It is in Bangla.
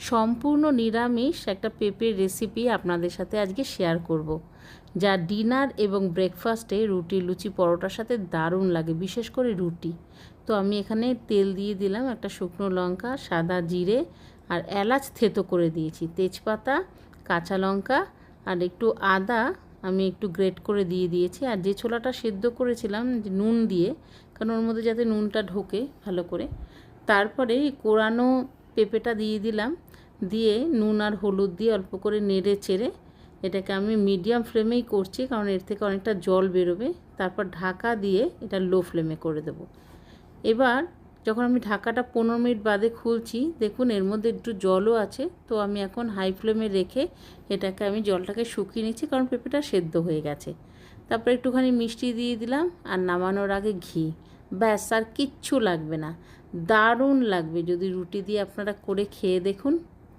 সম্পূর্ণ নিরামিষ একটা পেঁপের রেসিপি আপনাদের সাথে আজকে শেয়ার করব, যা ডিনার এবং ব্রেকফাস্টে রুটি, লুচি, পরোটার সাথে দারুণ লাগে, বিশেষ করে রুটি। তো আমি এখানে তেল দিয়ে দিলাম, একটা শুকনো লঙ্কা, সাদা জিরে আর এলাচ থেতো করে দিয়েছি, তেজপাতা, কাঁচা লঙ্কা আর একটু আদা আমি একটু গ্রেট করে দিয়ে দিয়েছি। আর যে ছোলাটা সেদ্ধ করেছিলাম নুন দিয়ে, কারণ ওর মধ্যে যাতে নুনটা ঢোকে ভালো করে, তারপরে কোরানো পেঁপেটা দিয়ে দিলাম, দিয়ে নুন আর হলুদ দিয়ে অল্প করে নেড়ে চেড়ে এটাকে আমি মিডিয়াম ফ্লেমেই করছি, কারণ এর থেকে অনেকটা জল বেরোবে। তারপর ঢাকা দিয়ে এটা লো ফ্লেমে করে দেব। এবার যখন আমি ঢাকাটা 15 মিনিট বাদে খুলছি, দেখুন এর মধ্যে একটু জলও আছে। তো আমি এখন হাই ফ্লেমে রেখে এটাকে আমি জলটাকে শুকিয়ে নিচ্ছি, কারণ পেঁপেটা সেদ্ধ হয়ে গেছে। তারপর একটুখানি মিষ্টি দিয়ে দিলাম আর নামানোর আগে ঘি। ব্যাস, আর কিচ্ছু লাগবে না। দারুণ লাগবে যদি রুটি দিয়ে আপনারা করে খেয়ে দেখুন।